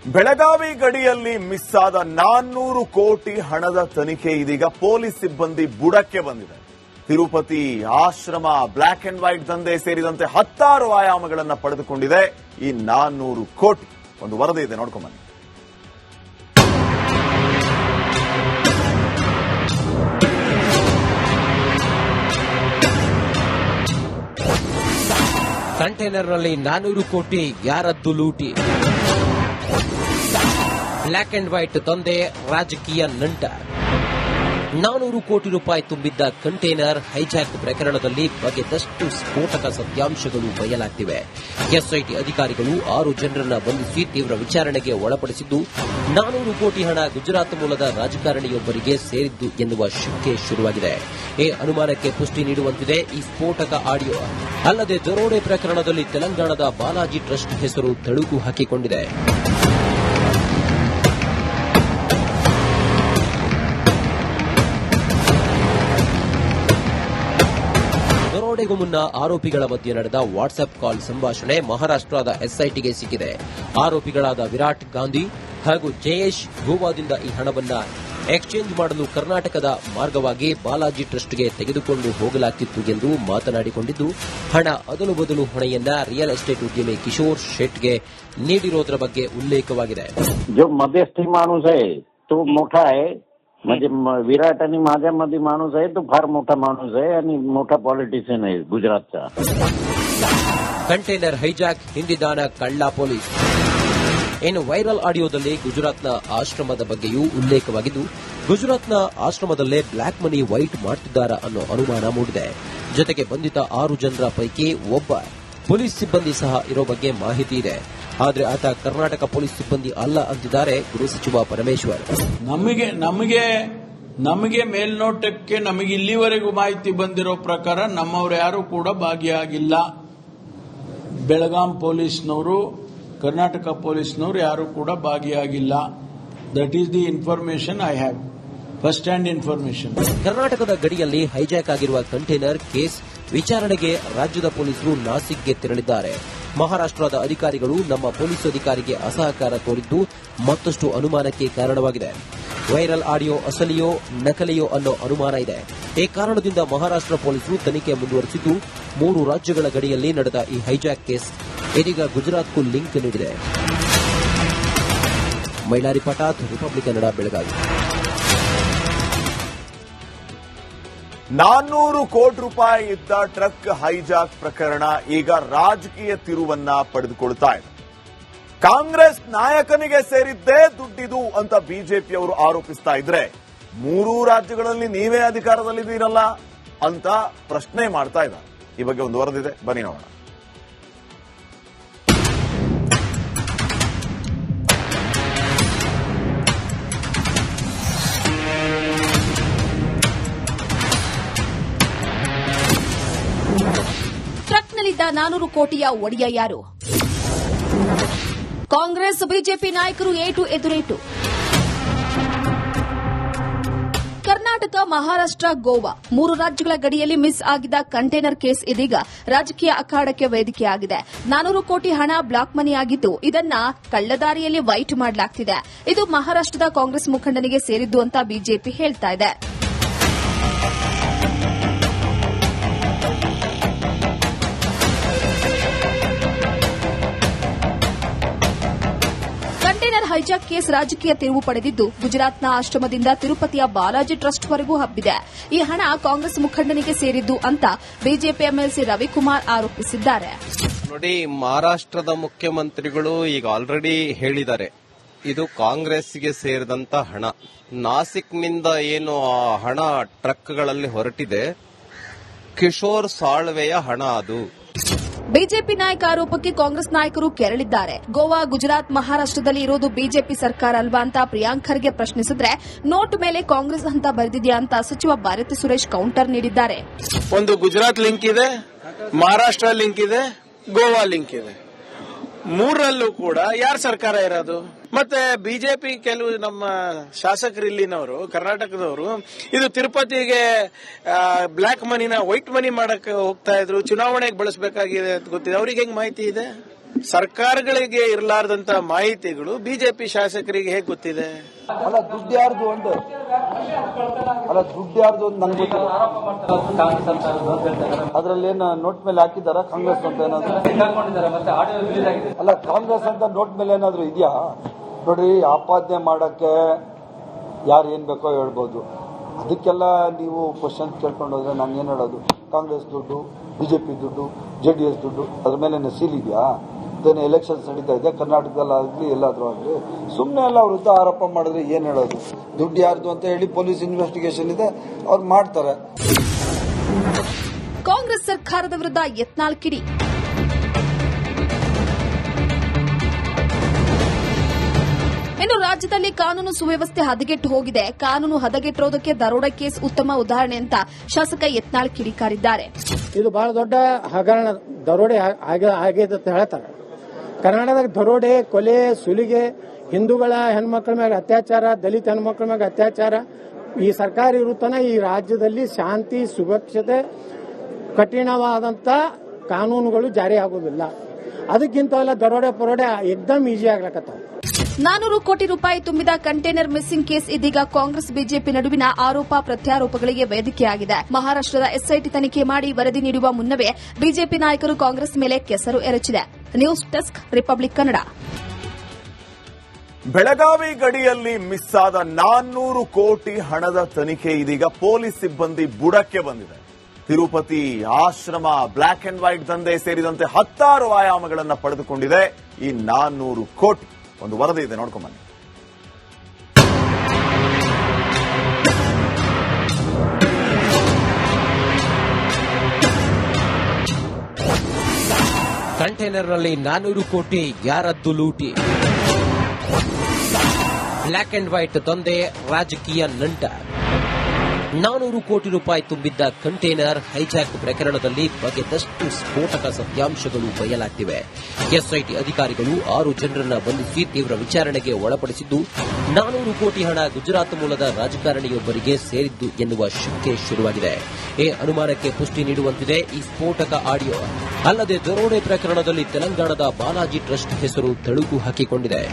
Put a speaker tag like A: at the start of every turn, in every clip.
A: ಬೆಳಗಾವಿ ಗಡಿಯಲ್ಲಿ ಮಿಸ್ ಆದ 400 ಕೋಟಿ ಹಣದ ತನಿಖೆ ಇದೀಗ ಪೊಲೀಸ್ ಸಿಬ್ಬಂದಿ ಬುಡಕ್ಕೆ ಬಂದಿದೆ. ತಿರುಪತಿ ಆಶ್ರಮ, ಬ್ಲಾಕ್ ಅಂಡ್ ವೈಟ್ ದಂಧೆ ಸೇರಿದಂತೆ 10 ಆಯಾಮಗಳನ್ನು ಪಡೆದುಕೊಂಡಿದೆ ಈ 400 ಕೋಟಿ. ಒಂದು ವರದಿ ಇದೆ, ನೋಡ್ಕೊಂಬನ್ನಿ.
B: ಕಂಟೈನರ್ನಲ್ಲಿ 400 ಕೋಟಿ ಯಾರದ್ದು ಲೂಟಿ? ಬ್ಲಾಕ್ ಅಂಡ್ ವೈಟ್ ದಂಧೆ, ರಾಜಕೀಯ ನಂಟ. 400 ಕೋಟಿ ರೂಪಾಯಿ ತುಂಬಿದ್ದ ಕಂಟೈನರ್ ಹೈಜಾಕ್ ಪ್ರಕರಣದಲ್ಲಿ ಬಗೆದಷ್ಟು ಸ್ಫೋಟಕ ಸತ್ಯಾಂಶಗಳು ಬಯಲಾಗಿವೆ. ಎಸ್ಐಟಿ ಅಧಿಕಾರಿಗಳು 6 ಜನರನ್ನ ಬಂಧಿಸಿ ತೀವ್ರ ವಿಚಾರಣೆಗೆ ಒಳಪಡಿಸಿದ್ದು, 400 ಕೋಟಿ ಹಣ ಗುಜರಾತ್ ಮೂಲದ ರಾಜಕಾರಣಿಯೊಬ್ಬರಿಗೆ ಸೇರಿದ್ದು ಎನ್ನುವ ಶಂಕೆ ಶುರುವಾಗಿದೆ. ಈ ಅನುಮಾನಕ್ಕೆ ಪುಷ್ಟಿ ನೀಡುವಂತಿದೆ ಈ ಸ್ಫೋಟಕ ಆಡಿಯೋ. ಅಲ್ಲದೆ ದರೋಡೆ ಪ್ರಕರಣದಲ್ಲಿ ತೆಲಂಗಾಣದ ಬಾಲಾಜಿ ಟ್ರಸ್ಟ್ ಹೆಸರು ತಳುಕು ಹಾಕಿಕೊಂಡಿದೆ. ದರೋಡೆಗೂ ಮುನ್ನ ಆರೋಪಿಗಳ ಮಧ್ಯೆ ನಡೆದ ವಾಟ್ಸ್ಆಪ್ ಕಾಲ್ ಸಂಭಾಷಣೆ ಮಹಾರಾಷ್ಟದ ಎಸ್ಐಟಿಗೆ ಸಿಕ್ಕಿದೆ. ಆರೋಪಿಗಳಾದ ವಿರಾಟ್ ಗಾಂಧಿ ಹಾಗೂ ಜಯೇಶ್ ಗೋವಾದಿಂದ ಈ ಹಣವನ್ನು ಎಕ್ಸ್ಚೇಂಜ್ ಮಾಡಲು ಕರ್ನಾಟಕದ ಮಾರ್ಗವಾಗಿ ಬಾಲಾಜಿ ಟ್ರಸ್ಟ್ಗೆ ತೆಗೆದುಕೊಂಡು ಹೋಗಲಾಗ್ತಿತ್ತು ಎಂದು ಮಾತನಾಡಿಕೊಂಡಿದ್ದು, ಹಣ ಅದಲು ಬದಲು ಹೊಣೆಯನ್ನ ರಿಯಲ್ ಎಸ್ಟೇಟ್ ಉದ್ಯಮಿ ಕಿಶೋರ್ ಶೆಟ್ಗೆ ನೀಡಿರೋದ್ರ ಬಗ್ಗೆ ಉಲ್ಲೇಖವಾಗಿದೆ.
C: मध्यस्थी माणूस आहे तो मोठा आहे, म्हणजे विराट आणि माझ्यामध्ये माणूस आहे तो फार मोठा माणूस आहे आणि मोठा पॉलिटिशियन आहे गुजरातचा.
B: ಕಂಟೈನರ್ ಹೈಜಾಕ್ ಹಿಂದಿದಾನ ಕಳ್ಳ ಪೊಲೀಸ್. ಇನ್ನು ವೈರಲ್ ಆಡಿಯೋದಲ್ಲಿ ಗುಜರಾತ್ನ ಆಶ್ರಮದ ಬಗ್ಗೆಯೂ ಉಲ್ಲೇಖವಾಗಿದ್ದು, ಗುಜರಾತ್ನ ಆಶ್ರಮದಲ್ಲೇ ಬ್ಲಾಕ್ ಮನಿ ವೈಟ್ ಮಾಡುತ್ತಿದ್ದಾರಾ ಅನ್ನೋ ಅನುಮಾನ ಮೂಡಿದೆ. ಜೊತೆಗೆ ಬಂಧಿತ 6 ಜನರ ಪೈಕಿ ಒಬ್ಬ ಪೊಲೀಸ್ ಸಿಬ್ಬಂದಿ ಸಹ ಇರೋ ಬಗ್ಗೆ ಮಾಹಿತಿ ಇದೆ. ಆದರೆ ಆತ ಕರ್ನಾಟಕ ಪೊಲೀಸ್ ಸಿಬ್ಬಂದಿ ಅಲ್ಲ ಅಂತಿದ್ದಾರೆ ಗೃಹ ಸಚಿವ ಪರಮೇಶ್ವರ್.
D: ನಮಗೆ ಮೇಲ್ನೋಟಕ್ಕೆ ನಮಗೆ ಇಲ್ಲಿವರೆಗೂ ಮಾಹಿತಿ ಬಂದಿರೋ ಪ್ರಕಾರ ನಮ್ಮವರು ಯಾರು ಕೂಡ ಭಾಗಿಯಾಗಿಲ್ಲ. ಬೆಳಗಾಂ ಪೊಲೀಸ್ನವರು, ಕರ್ನಾಟಕ ಪೊಲೀಸ್ನವರು ಯಾರು ಕೂಡ ಭಾಗಿಯಾಗಿಲ್ಲ. That is the information I have, first hand information.
B: ಕರ್ನಾಟಕದ ಗಡಿಯಲ್ಲಿ ಹೈಜಾಕ್ ಆಗಿರುವ ಕಂಟೈನರ್ ಕೇಸ್ ವಿಚಾರಣೆಗೆ ರಾಜ್ಯದ ಪೊಲೀಸರು ನಾಸಿಕ್ಗೆ ತೆರಳಿದ್ದಾರೆ. ಮಹಾರಾಷ್ಟದ ಅಧಿಕಾರಿಗಳು ನಮ್ಮ ಪೊಲೀಸ್ ಅಧಿಕಾರಿಗೆ ಅಸಹಕಾರ ತೋರಿದ್ದು ಮತ್ತಷ್ಟು ಅನುಮಾನಕ್ಕೆ ಕಾರಣವಾಗಿದೆ. ವೈರಲ್ ಆಡಿಯೋ ಅಸಲಿಯೋ ನಕಲಿಯೋ ಅನ್ನೋ ಅನುಮಾನ ಇದೆ. ಈ ಕಾರಣದಿಂದ ಮಹಾರಾಷ್ಟ್ರ ಪೊಲೀಸರು ತನಿಖೆ ಮುಂದುವರೆಸಿದ್ದು, 3 ರಾಜ್ಯಗಳ ಗಡಿಯಲ್ಲಿ ನಡೆದ ಈ ಹೈಜಾಕ್ ಕೇಸ್ ಇದೀಗ ಗುಜರಾತ್ಗೂ ಲಿಂಕ್ ನೀಡಿದೆ. ಮೈಲಾರಿ ಪಟಾತ್, ರಿಪಬ್ಲಿಕ್ ಕನ್ನಡ, ಬೆಳಗಾವಿ.
A: 400 ಕೋಟಿ ರೂಪಾಯಿ ಇದ್ದ ಟ್ರಕ್ ಹೈಜಾಕ್ ಪ್ರಕರಣ ಈಗ ರಾಜಕೀಯ ತಿರುವನ್ನ ಪಡೆದುಕೊಳ್ತಾ ಇದೆ. ಕಾಂಗ್ರೆಸ್ ನಾಯಕನಿಗೆ ಸೇರಿದ್ದೇ ದುಡ್ಡಿದು ಅಂತ ಬಿಜೆಪಿಯವರು ಆರೋಪಿಸ್ತಾ ಇದ್ರೆ, 3 ರಾಜ್ಯಗಳಲ್ಲಿ ನೀವೇ ಅಧಿಕಾರದಲ್ಲಿದ್ದೀರಲ್ಲ ಅಂತ ಪ್ರಶ್ನೆ ಮಾಡ್ತಾ ಇದ್ದಾರೆ. ಈ ಬಗ್ಗೆ ಒಂದು ವರದಿದೆ, ಬನ್ನಿ ನೋಡೋಣ.
E: ಟ್ರಕ್ನಲ್ಲಿದ್ದ 400 ಕೋಟಿಯ ಒಡೆಯ ಯಾರು? ಕಾಂಗ್ರೆಸ್ ಬಿಜೆಪಿ ನಾಯಕರು ಏಟು ಎದುರೇಟು. ಕರ್ನಾಟಕ, ಮಹಾರಾಷ್ಟ್ರ, ಗೋವಾ 3 ರಾಜ್ಯಗಳ ಗಡಿಯಲ್ಲಿ ಮಿಸ್ ಆಗಿದ್ದ ಕಂಟೈನರ್ ಕೇಸ್ ಇದೀಗ ರಾಜಕೀಯ ಅಖಾಡಕ್ಕೆ ವೇದಿಕೆಯಾಗಿದೆ. 400 ಕೋಟಿ ಹಣ ಬ್ಲಾಕ್ ಮನಿ ಆಗಿದ್ದು, ಇದನ್ನ ಕಳ್ಳದಾರಿಯಲ್ಲಿ ವೈಟ್ ಮಾಡಲಾಗ್ತಿದೆ. ಇದು ಮಹಾರಾಷ್ಟ್ರದ ಕಾಂಗ್ರೆಸ್ ಮುಖಂಡನಿಗೆ ಸೇರಿದ್ದು ಅಂತ ಬಿಜೆಪಿ ಹೇಳ್ತಾ ಇದೆ. ಕಂಟೈನರ್ ಹೈಜಾಕ್ ಕೇಸ್ ರಾಜಕೀಯ ತಿರುವು ಪಡೆದಿದ್ದು, ಗುಜರಾತ್ನ ಆಶ್ರಮದಿಂದ ತಿರುಪತಿಯ ಬಾಲಾಜಿ ಟ್ರಸ್ಟ್ ವರೆಗೂ ಹಬ್ಬಿದೆ. ಈ ಹಣ ಕಾಂಗ್ರೆಸ್ ಮುಖಂಡನಿಗೆ ಸೇರಿದ್ದು ಅಂತ ಬಿಜೆಪಿ ಎಂಎಲ್ಸಿ ರವಿಕುಮಾರ್ ಆರೋಪಿಸಿದ್ದಾರೆ.
F: ನೋಡಿ, ಮಹಾರಾಷ್ಟ್ರದ ಮುಖ್ಯಮಂತ್ರಿಗಳು ಈಗ ಆಲ್ರೆಡಿ ಹೇಳಿದ್ದಾರೆ, ಇದು ಕಾಂಗ್ರೆಸ್ಗೆ ಸೇರಿದಂತ ಹಣ. ನಾಸಿಕ್ನಿಂದ ಏನು ಆ ಹಣ ಟ್ರಕ್ಗಳಲ್ಲಿ ಹೊರಟಿದೆ, ಕಿಶೋರ್ ಸಾಳ್ವೆಯ ಹಣ ಅದು.
E: ಬಿಜೆಪಿ ನಾಯಕ ಆರೋಪಕ್ಕೆ ಕಾಂಗ್ರೆಸ್ ನಾಯಕರು ಕೆರಳಿದ್ದಾರೆ. ಗೋವಾ, ಗುಜರಾತ್, ಮಹಾರಾಷ್ಟದಲ್ಲಿ ಇರೋದು ಬಿಜೆಪಿ ಸರ್ಕಾರ ಅಲ್ವಾ ಅಂತ ಪ್ರಿಯಾಂಕ್ ಖರ್ಗೆ ಪ್ರಶ್ನಿಸಿದ್ರೆ, ನೋಟ್ ಮೇಲೆ ಕಾಂಗ್ರೆಸ್ ಅಂತ ಬರೆದಿದೆಯಾ ಅಂತ ಸಚಿವ ಭಾರತಿ ಸುರೇಶ್ ಕೌಂಟರ್ ನೀಡಿದ್ದಾರೆ.
G: ಒಂದು ಗುಜರಾತ್ ಲಿಂಕ್ ಇದೆ, ಮಹಾರಾಷ್ಟ್ರ ಲಿಂಕ್ ಇದೆ, ಗೋವಾ ಲಿಂಕ್ ಇದೆ. 3ರಲ್ಲೂ ಕೂಡ ಯಾರ ಸರ್ಕಾರ ಇರೋದು? ಮತ್ತೆ ಬಿಜೆಪಿ ಕೆಲವು ನಮ್ಮ ಶಾಸಕರು ಇಲ್ಲಿನವರು, ಕರ್ನಾಟಕದವರು, ಇದು ತಿರುಪತಿಗೆ ಬ್ಲಾಕ್ ಮನಿನ ವೈಟ್ ಮನಿ ಮಾಡಕ್ಕೆ ಹೋಗ್ತಾ ಇದ್ರು, ಚುನಾವಣೆಗೆ ಬಳಸಬೇಕಾಗಿದೆ ಅಂತ ಗೊತ್ತಿದೆ. ಅವ್ರಿಗೆ ಹೆಂಗ್ ಮಾಹಿತಿ ಇದೆ? ಸರ್ಕಾರಗಳಿಗೆ ಇರಲಾರ್ದಂತ ಮಾಹಿತಿಗಳು ಬಿಜೆಪಿ ಶಾಸಕರಿಗೆ ಹೇಗೆ ಗೊತ್ತಿದೆ?
H: ಅಲ್ಲ ದುಡ್ಡು ಯಾರ್ದು ಒಂದು ನನ್ಗೆ ಅದ್ರಲ್ಲೇನು ನೋಟ್ ಮೇಲೆ ಹಾಕಿದಾರ ಕಾಂಗ್ರೆಸ್ ಅಂತ ಏನಾದ್ರು? ಅಲ್ಲ ಕಾಂಗ್ರೆಸ್ ಅಂತ ನೋಟ್ ಮೇಲೆ ಏನಾದ್ರು ಇದೆಯಾ? ನೋಡಿ, ಆಪಾದನೆ ಮಾಡಕ್ಕೆ ಯಾರು ಏನ್ ಬೇಕೋ ಹೇಳ್ಬೋದು. ಅದಕ್ಕೆಲ್ಲ ನೀವು ಕ್ವಶನ್ ಕೇಳ್ಕೊಂಡು ಹೋದ್ರೆ ನಾನು ಏನ್ ಹೇಳೋದು? ಕಾಂಗ್ರೆಸ್ ದುಡ್ಡು, ಬಿಜೆಪಿ ದುಡ್ಡು, JDS ದುಡ್ಡು, ಅದ್ರ ಮೇಲೆ ಸೀಲ್ ಇದೆಯಾ? ಎಲೆಕ್ಷನ್ಸ್ ನಡೀತಾ ಇದೆ, ಕರ್ನಾಟಕದಲ್ಲಾಗ್ಲಿ ಎಲ್ಲಾದ್ರೂ ಆಗ್ಲಿ. ಸುಮ್ಮನೆ ಎಲ್ಲ ಅವ್ರ ವಿರುದ್ಧ ಆರೋಪ ಮಾಡಿದ್ರೆ ಏನ್ ಹೇಳೋದು? ದುಡ್ಡು ಯಾರ್ದು ಅಂತ ಹೇಳಿ ಪೊಲೀಸ್ ಇನ್ವೆಸ್ಟಿಗೇಷನ್ ಇದೆ, ಅವ್ರು ಮಾಡ್ತಾರೆ.
E: ಕಾಂಗ್ರೆಸ್ ಸರ್ಕಾರದ ವಿರುದ್ಧ ಯತ್ನಾಳ್ ಕಿಡಿ. ಇನ್ನು ರಾಜ್ಯದಲ್ಲಿ ಕಾನೂನು ಸುವ್ಯವಸ್ಥೆ ಹದಗೆಟ್ಟು ಹೋಗಿದೆ. ಕಾನೂನು ಹದಗೆಟ್ಟಿರೋದಕ್ಕೆ ದರೋಡೆ ಕೇಸ್ ಉತ್ತಮ ಉದಾಹರಣೆ ಅಂತ ಶಾಸಕ ಯತ್ನಾಳ್ ಕಿಡಿಕಾರಿದ್ದಾರೆ.
I: ಇದು ಬಹಳ ದೊಡ್ಡ ಹಗರಣ, ದರೋಡೆ ಆಗಿದೆ ಅಂತ ಹೇಳ್ತಾರೆ. ಕರ್ನಾಟಕದಾಗ ದರೋಡೆ, ಕೊಲೆ, ಸುಲಿಗೆ, ಹಿಂದೂಗಳ ಹೆಣ್ಮಕ್ಳ ಮೇಲೆ ಅತ್ಯಾಚಾರ, ದಲಿತ ಹೆಣ್ಮಕ್ಳ ಮೇಲೆ ಅತ್ಯಾಚಾರ, ಈ ಸರ್ಕಾರ ಇರುತ್ತಾನೆ ಈ ರಾಜ್ಯದಲ್ಲಿ ಶಾಂತಿ ಸುರಕ್ಷತೆ ಕಠಿಣವಾದಂತ ಕಾನೂನುಗಳು ಜಾರಿ ಆಗುವುದಿಲ್ಲ. ಅದಕ್ಕಿಂತ ಎಲ್ಲ ದರೋಡೆ ಪರೋಡೆ ಎಕ್ದಮ್ ಈಜಿ ಆಗ್ಲಕತ್ತಾವ.
E: 400 ಕೋಟಿ ರೂಪಾಯಿ ತುಂಬಿದ ಕಂಟೈನರ್ ಮಿಸ್ಸಿಂಗ್ ಕೇಸ್ ಇದೀಗ ಕಾಂಗ್ರೆಸ್ ಬಿಜೆಪಿ ನಡುವಿನ ಆರೋಪ ಪ್ರತ್ಯಾರೋಪಗಳಿಗೆ ವೇದಿಕೆಯಾಗಿದೆ. ಮಹಾರಾಷ್ಟದ ಎಸ್ಐಟಿ ತನಿಖೆ ಮಾಡಿ ವರದಿ ನೀಡುವ ಮುನ್ನವೇ ಬಿಜೆಪಿ ನಾಯಕರು ಕಾಂಗ್ರೆಸ್ ಮೇಲೆ ಕೆಸರು ಎರಚಿದೆ. News desk, Republic Kannada.
A: Belagavi ಗಡಿಯಲ್ಲಿ ಮಿಸ್ ಆದ 400 ಕೋಟಿ ಹಣದ ತನಿಖೆ ಇದೀಗ ಪೊಲೀಸ್ ಸಿಬ್ಬಂದಿ ಬುಡಕ್ಕೆ ಬಂದಿದೆ. ತಿರುಪತಿ ಆಶ್ರಮ, ಬ್ಲಾಕ್ ಅಂಡ್ ವೈಟ್ ದಂಧೆ ಸೇರಿದಂತೆ 10 ಆಯಾಮಗಳನ್ನು ಪಡೆದುಕೊಂಡಿದೆ ಈ 400 ಕೋಟಿ. ಒಂದು ವರದಿ ಇದೆ, ನೋಡ್ಕೊಂಬನ್ನಿ.
B: ಕಂಟೈನರ್ನಲ್ಲಿ 400 ಕೋಟಿ ಯಾರದ್ದು ಲೂಟಿ? ಬ್ಲಾಕ್ ಅಂಡ್ ವೈಟ್ ದಂಧೆ, ರಾಜಕೀಯ ನಂಟ. 400 ಕೋಟಿ ರೂಪಾಯಿ ತುಂಬಿದ್ದ ಕಂಟೈನರ್ ಹೈಜಾಕ್ ಪ್ರಕರಣದಲ್ಲಿ ಬಗೆದಷ್ಟು ಸ್ಫೋಟಕ ಸತ್ಯಾಂಶಗಳು ಬಯಲಾಗಿವೆ. ಎಸ್ಐಟಿ ಅಧಿಕಾರಿಗಳು 6 ಜನರನ್ನ ಬಂಧಿಸಿ ತೀವ್ರ ವಿಚಾರಣೆಗೆ ಒಳಪಡಿಸಿದ್ದು, 400 ಕೋಟಿ ಹಣ ಗುಜರಾತ್ ಮೂಲದ ರಾಜಕಾರಣಿಯೊಬ್ಬರಿಗೆ ಸೇರಿದ್ದು ಎನ್ನುವ ಶಂಕೆ ಶುರುವಾಗಿದೆ. ಈ ಅನುಮಾನಕ್ಕೆ ಪುಷ್ಟಿ ನೀಡುವಂತಿದೆ ಈ ಸ್ಫೋಟಕ ಆಡಿಯೋ. ಅಲ್ಲದೆ ದರೋಡೆ ಪ್ರಕರಣದಲ್ಲಿ ತೆಲಂಗಾಣದ ಬಾಲಾಜಿ ಟ್ರಸ್ಟ್ ಹೆಸರು ತಳುಕು ಹಾಕಿಕೊಂಡಿದೆ.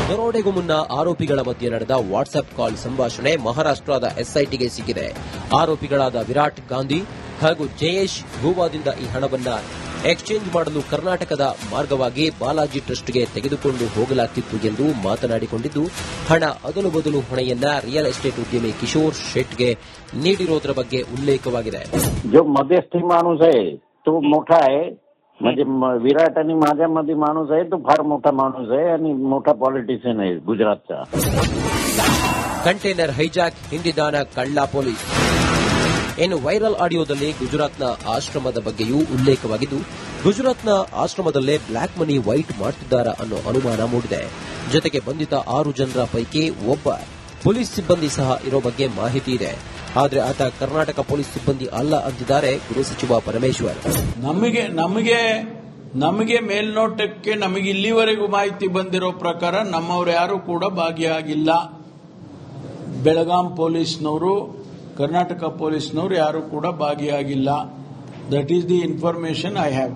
B: ದರೋಡೆಗೂ ಮುನ್ನ ಆರೋಪಿಗಳ ಮಧ್ಯೆ ನಡೆದ ವಾಟ್ಸ್ಆಪ್ ಕಾಲ್ ಸಂಭಾಷಣೆ ಮಹಾರಾಷ್ಟದ ಎಸ್ಐಟಿಗೆ ಸಿಕ್ಕಿದೆ. ಆರೋಪಿಗಳಾದ ವಿರಾಟ್ ಗಾಂಧಿ ಹಾಗೂ ಜಯೇಶ್ ಗೋವಾದಿಂದ ಈ ಹಣವನ್ನು ಎಕ್ಸ್ಚೇಂಜ್ ಮಾಡಲು ಕರ್ನಾಟಕದ ಮಾರ್ಗವಾಗಿ ಬಾಲಾಜಿ ಟ್ರಸ್ಟ್ಗೆ ತೆಗೆದುಕೊಂಡು ಹೋಗಲಾಗ್ತಿತ್ತು ಎಂದು ಮಾತನಾಡಿಕೊಂಡಿದ್ದು, ಹಣ ಅದಲು ಬದಲು ಹೊಣೆಯನ್ನ ರಿಯಲ್ ಎಸ್ಟೇಟ್ ಉದ್ಯಮಿ ಕಿಶೋರ್ ಶೆಟ್ಗೆ ನೀಡಿರೋದ್ರ ಬಗ್ಗೆ ಉಲ್ಲೇಖವಾಗಿದೆ.
C: जो मध्यस्थी माणूस आहे तो मोठा आहे, म्हणजे विराट आणि माझ्यामध्ये माणूस आहे तो फार मोठा माणूस आहे आणि मोठा पॉलिटिशियन आहे गुजरातचा.
B: ಕಂಟೈನರ್ ಹೈಜಾಕ್ ಹಿಂದಿದಾನ ಕಳ್ಳ ಪೊಲೀಸ್. ಇನ್ನು ವೈರಲ್ ಆಡಿಯೋದಲ್ಲಿ ಗುಜರಾತ್ನ ಆಶ್ರಮದ ಬಗ್ಗೆಯೂ ಉಲ್ಲೇಖವಾಗಿದ್ದು, ಗುಜರಾತ್ನ ಆಶ್ರಮದಲ್ಲೇ ಬ್ಲಾಕ್ ಮನಿ ವೈಟ್ ಮಾಡ್ತಿದ್ದಾರಾ ಅನ್ನೋ ಅನುಮಾನ ಮೂಡಿದೆ. ಜೊತೆಗೆ ಬಂಧಿತ 6 ಜನರ ಪೈಕಿ ಒಬ್ಬ ಪೊಲೀಸ್ ಸಿಬ್ಬಂದಿ ಸಹ ಇರೋ ಬಗ್ಗೆ ಮಾಹಿತಿ ಇದೆ. ಆದರೆ ಆತ ಕರ್ನಾಟಕ ಪೊಲೀಸ್ ಸಿಬ್ಬಂದಿ ಅಲ್ಲ ಅಂತಿದ್ದಾರೆ ಗೃಹ ಸಚಿವ ಪರಮೇಶ್ವರ್.
D: ನಮಗೆ ಮೇಲ್ನೋಟಕ್ಕೆ ನಮಗೆ ಇಲ್ಲಿವರೆಗೂ ಮಾಹಿತಿ ಬಂದಿರೋ ಪ್ರಕಾರ ನಮ್ಮವರು ಯಾರು ಕೂಡ ಭಾಗಿಯಾಗಿಲ್ಲ. ಬೆಳಗಾಂ ಪೊಲೀಸ್ನವರು, ಕರ್ನಾಟಕ ಪೊಲೀಸ್ನವರು ಯಾರು ಕೂಡ ಭಾಗಿಯಾಗಿಲ್ಲ. That is the information I have,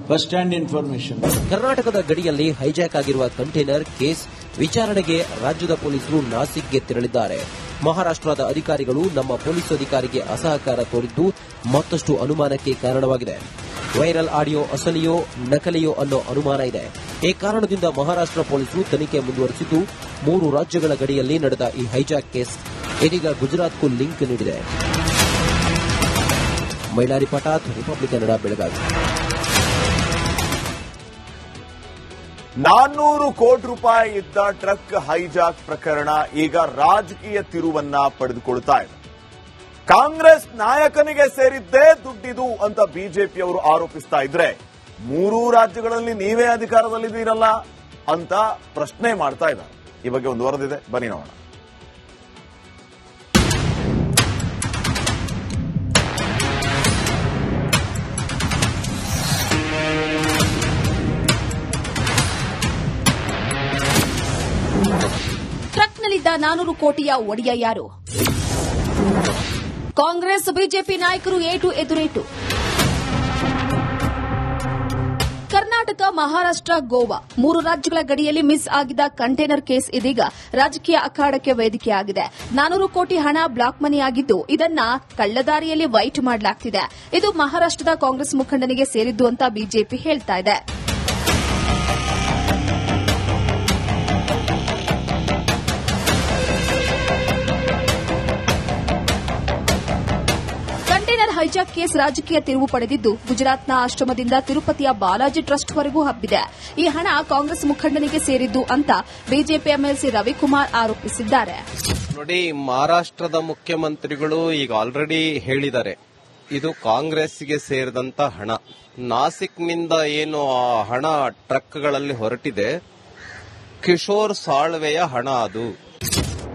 D: first hand information.
B: ಕರ್ನಾಟಕದ ಗಡಿಯಲ್ಲಿ ಹೈಜಾಕ್ ಆಗಿರುವ ಕಂಟೈನರ್ ಕೇಸ್ ವಿಚಾರಣೆಗೆ ರಾಜ್ಯದ ಪೊಲೀಸರು ನಾಸಿಕ್ಗೆ ತೆರಳಿದ್ದಾರೆ. ಮಹಾರಾಷ್ಟದ ಅಧಿಕಾರಿಗಳು ನಮ್ಮ ಪೊಲೀಸ್ ಅಧಿಕಾರಿಗೆ ಅಸಹಕಾರ ತೋರಿದ್ದು ಮತ್ತಷ್ಟು ಅನುಮಾನಕ್ಕೆ ಕಾರಣವಾಗಿದೆ. ವೈರಲ್ ಆಡಿಯೋ ಅಸಲಿಯೋ ನಕಲಿಯೋ ಅನ್ನೋ ಅನುಮಾನ ಇದೆ. ಈ ಕಾರಣದಿಂದ ಮಹಾರಾಷ್ಟ್ರ ಪೊಲೀಸರು ತನಿಖೆ ಮುಂದುವರೆಸಿದ್ದು, 3 ರಾಜ್ಯಗಳ ಗಡಿಯಲ್ಲಿ ನಡೆದ ಈ ಹೈಜಾಕ್ ಕೇಸ್ ಇದೀಗ ಗುಜರಾತ್ಗೂ ಲಿಂಕ್ ನೀಡಿದೆ. ಮೈಲಾರಿ ಪಟಾತ್, ರಿಪಬ್ಲಿಕ್ ಕನ್ನಡ, ಬೆಳಗಾವಿ.
A: 400 ಕೋಟಿ ರೂಪಾಯಿ ಇದ್ದ ಟ್ರಕ್ ಹೈಜಾಕ್ ಪ್ರಕರಣ ಈಗ ರಾಜಕೀಯ ತಿರುವನ್ನ ಪಡೆದುಕೊಳ್ತಾ ಇದೆ. ಕಾಂಗ್ರೆಸ್ ನಾಯಕನಿಗೆ ಸೇರಿದ್ದೇ ದುಡ್ಡಿದು ಅಂತ ಬಿಜೆಪಿಯವರು ಆರೋಪಿಸ್ತಾ ಇದ್ರೆ, 3 ರಾಜ್ಯಗಳಲ್ಲಿ ನೀವೇ ಅಧಿಕಾರದಲ್ಲಿದ್ದೀರಲ್ಲ ಅಂತ ಪ್ರಶ್ನೆ ಮಾಡ್ತಾ ಇದ್ದಾರೆ. ಈ ಬಗ್ಗೆ ಒಂದು ವರದಿದೆ, ಬನ್ನಿ ನೋಡೋಣ.
E: ಟ್ರಕ್ನಲ್ಲಿದ್ದ $400 ಕೋಟಿಯ ಒಡೆಯ ಯಾರು? ಕಾಂಗ್ರೆಸ್ ಬಿಜೆಪಿ ನಾಯಕರು ಏಟು ಎದುರೇಟು. ಕರ್ನಾಟಕ, ಮಹಾರಾಷ್ಟ್ರ, ಗೋವಾ 3 ರಾಜ್ಯಗಳ ಗಡಿಯಲ್ಲಿ ಮಿಸ್ ಆಗಿದ್ದ ಕಂಟೈನರ್ ಕೇಸ್ ಇದೀಗ ರಾಜಕೀಯ ಅಖಾಡಕ್ಕೆ ವೇದಿಕೆಯಾಗಿದೆ. 400 ಕೋಟಿ ಹಣ ಬ್ಲಾಕ್ ಮನಿ ಆಗಿದ್ದು, ಇದನ್ನ ಕಳ್ಳದಾರಿಯಲ್ಲಿ ವೈಟ್ ಮಾಡಲಾಗ್ತಿದೆ. ಇದು ಮಹಾರಾಷ್ಟ್ರದ ಕಾಂಗ್ರೆಸ್ ಮುಖಂಡನಿಗೆ ಸೇರಿದ್ದು ಅಂತ ಬಿಜೆಪಿ ಹೇಳ್ತಾ ಇದೆ. ಕಂಟೈನರ್ ಹೈಜಾಕ್ ಕೇಸ್ ರಾಜಕೀಯ ತಿರುವು ಪಡೆದಿದ್ದು, ಗುಜರಾತ್ನ ಆಶ್ರಮದಿಂದ ತಿರುಪತಿಯ ಬಾಲಾಜಿ ಟ್ರಸ್ಟ್ವರೆಗೂ ಹಬ್ಬಿದೆ. ಈ ಹಣ ಕಾಂಗ್ರೆಸ್ ಮುಖಂಡನಿಗೆ ಸೇರಿದ್ದು ಅಂತ ಬಿಜೆಪಿ ಎಂಎಲ್ಸಿ ರವಿಕುಮಾರ್ ಆರೋಪಿಸಿದ್ದಾರೆ.
F: ನೋಡಿ, ಮಹಾರಾಷ್ಟ್ರದ ಮುಖ್ಯಮಂತ್ರಿಗಳು ಈಗ ಆಲ್ರೆಡಿ ಹೇಳಿದ್ದಾರೆ, ಇದು ಕಾಂಗ್ರೆಸ್ಗೆ ಸೇರಿದಂತ ಹಣ. ನಾಸಿಕ್ನಿಂದ ಏನು ಆ ಹಣ ಟ್ರಕ್ಗಳಲ್ಲಿ ಹೊರಟಿದೆ, ಕಿಶೋರ್ ಸಾಳ್ವೆಯ ಹಣ ಅದು.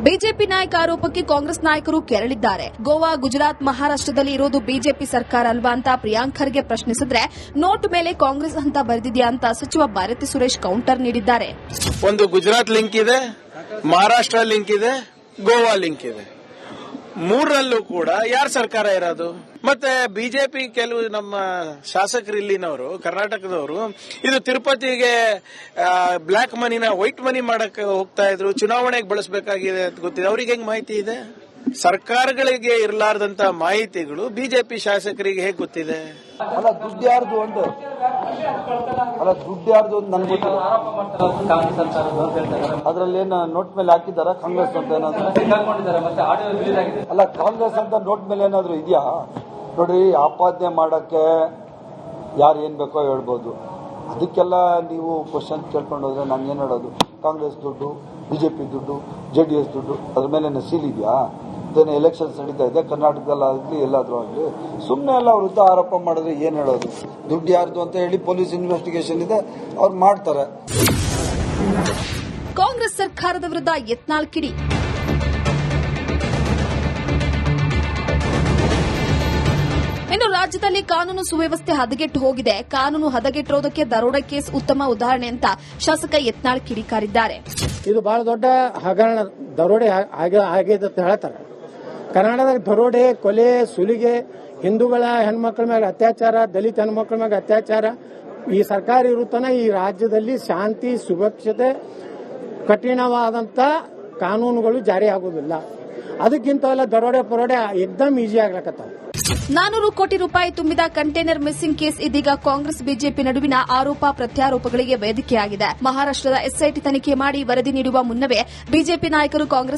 E: ಬಿಜೆಪಿ ನಾಯಕ ಆರೋಪಕ್ಕೆ ಕಾಂಗ್ರೆಸ್ ನಾಯಕರು ಕೆರಳಿದ್ದಾರೆ. ಗೋವಾ, ಗುಜರಾತ್, ಮಹಾರಾಷ್ಟ್ರದಲ್ಲಿ ಇರೋದು ಬಿಜೆಪಿ ಸರ್ಕಾರ ಅಲ್ವಾ ಅಂತ ಪ್ರಿಯಾಂಕ್ ಖರ್ಗೆ ಪ್ರಶ್ನಿಸಿದ್ರೆ, ನೋಟ್ ಮೇಲೆ ಕಾಂಗ್ರೆಸ್ ಅಂತ ಬರೆದಿದೆಯಾ ಅಂತ ಸಚಿವ ಭಾರತಿ ಸುರೇಶ್ ಕೌಂಟರ್ ನೀಡಿದ್ದಾರೆ.
G: ಒಂದು ಗುಜರಾತ್ ಲಿಂಕ್ ಇದೆ, ಮಹಾರಾಷ್ಟ್ರ ಲಿಂಕ್ ಇದೆ, ಗೋವಾ ಲಿಂಕ್ ಇದೆ. ಮೂರರಲ್ಲೂ ಕೂಡ ಯಾರ ಸರ್ಕಾರ ಇರೋದು? ಮತ್ತೆ ಬಿಜೆಪಿ ಕೆಲವು ನಮ್ಮ ಶಾಸಕರು ಇಲ್ಲಿನವರು, ಕರ್ನಾಟಕದವರು, ಇದು ತಿರುಪತಿಗೆ ಬ್ಲಾಕ್ ಮನಿನ ವೈಟ್ ಮನಿ ಮಾಡಕ್ಕೆ ಹೋಗ್ತಾ ಇದ್ರು, ಚುನಾವಣೆಗೆ ಬಳಸಬೇಕಾಗಿದೆ ಅಂತ ಗೊತ್ತಿದೆ. ಅವ್ರಿಗೆ ಹೆಂಗ್ ಮಾಹಿತಿ ಇದೆ? ಸರ್ಕಾರಗಳಿಗೆ ಇರಲಾರ್ದಂತ ಮಾಹಿತಿಗಳು ಬಿಜೆಪಿ ಶಾಸಕರಿಗೆ ಹೇಗೆ ಗೊತ್ತಿದೆ?
H: ಅಲ್ಲ, ದುಡ್ಡು ಯಾರ್ದು ಅಂತ ನನ್ಗೆ ಗೊತ್ತಿಲ್ಲ. ಅದ್ರಲ್ಲೇನು ನೋಟ್ ಮೇಲೆ ಹಾಕಿದಾರ ಕಾಂಗ್ರೆಸ್ ಅಂತ ಏನಾದ್ರು? ಅಲ್ಲ, ಕಾಂಗ್ರೆಸ್ ಅಂತ ನೋಟ್ ಮೇಲೆ ಏನಾದ್ರು ಇದೆಯಾ? ನೋಡ್ರಿ, ಆಪಾದನೆ ಮಾಡಕ್ಕೆ ಯಾರು ಏನ್ ಬೇಕೋ ಹೇಳ್ಬೋದು. ಅದಕ್ಕೆಲ್ಲ ನೀವು ಕ್ವಶನ್ ಕೇಳ್ಕೊಂಡು ಹೋದ್ರೆ ನಾನು ಏನ್ ಹೇಳೋದು? ಕಾಂಗ್ರೆಸ್ ದುಡ್ಡು, ಬಿಜೆಪಿ ದುಡ್ಡು, JDS ದುಡ್ಡು, ಅದ್ರ ಮೇಲೆ ಸೀಲ್ ಇದೆಯಾ? ಎಲೆಕ್ಷನ್ಸ್ ನಡೀತಾ ಇದೆ, ಕರ್ನಾಟಕದಲ್ಲಾಗಲಿ ಎಲ್ಲಾದ್ರೂ ಆಗಲಿ. ಸುಮ್ಮನೆ ಎಲ್ಲ ಅವ್ರ ವಿರುದ್ಧ ಆರೋಪ ಮಾಡಿದ್ರೆ ಏನ್ ಹೇಳೋದು? ದುಡ್ಡು ಯಾರ್ದು ಅಂತ ಹೇಳಿ ಪೊಲೀಸ್ ಇನ್ವೆಸ್ಟಿಗೇಷನ್ ಇದೆ, ಅವ್ರು ಮಾಡ್ತಾರೆ.
E: ಕಾಂಗ್ರೆಸ್ ಸರ್ಕಾರದ ವಿರುದ್ಧ ಯತ್ನಾಳ್ ಕಿಡಿ. ಇನ್ನು ರಾಜ್ಯದಲ್ಲಿ ಕಾನೂನು ಸುವ್ಯವಸ್ಥೆ ಹದಗೆಟ್ಟು ಹೋಗಿದೆ. ಕಾನೂನು ಹದಗೆಟ್ಟಿರೋದಕ್ಕೆ ದರೋಡೆ ಕೇಸ್ ಉತ್ತಮ ಉದಾಹರಣೆ ಅಂತ ಶಾಸಕ ಯತ್ನಾಳ್ ಕಿಡಿಕಾರಿದ್ದಾರೆ.
I: ಇದು ಬಹಳ ದೊಡ್ಡ ಹಗರಣ, ದರೋಡೆ ಆಗಿದೆ ಅಂತ ಹೇಳ್ತಾರೆ. ಕರ್ನಾಟಕದಾಗ ದರೋಡೆ, ಕೊಲೆ, ಸುಲಿಗೆ, ಹಿಂದೂಗಳ ಹೆಣ್ಮಕ್ಳ ಮೇಲೆ ಅತ್ಯಾಚಾರ, ದಲಿತ ಹೆಣ್ಮಕ್ಳ ಮೇಲೆ ಅತ್ಯಾಚಾರ, ಈ ಸರ್ಕಾರ ಇರುತ್ತಾನ ಈ ರಾಜ್ಯದಲ್ಲಿ ಶಾಂತಿ, ಸುರಕ್ಷತೆ, ಕಠಿಣವಾದಂತ ಕಾನೂನುಗಳು ಜಾರಿ ಆಗುವುದಿಲ್ಲ. ಅದಕ್ಕಿಂತ ದರೋಡೆ ಪರೋಡೆ ಏಕ್ದಮ್ ಈಜಿ ಆಗ್ಲಕತ್ತಾವ.
E: $400 ಕೋಟಿ ತುಂಬಿದ ಕಂಟೈನರ್ ಮಿಸ್ಸಿಂಗ್ ಕೇಸ್ ಇದೀಗ ಕಾಂಗ್ರೆಸ್ ಬಿಜೆಪಿ ನಡುವಿನ ಆರೋಪ ಪ್ರತ್ಯಾರೋಪಗಳಿಗೆ ವೇದಿಕೆಯಾಗಿದೆ. ಮಹಾರಾಷ್ಟ್ರದ ಎಸ್ಐಟಿ ತನಿಖೆ ಮಾಡಿ ವರದಿ ನೀಡುವ ಮುನ್ನವೇ ಬಿಜೆಪಿ ನಾಯಕರು ಕಾಂಗ್ರೆಸ್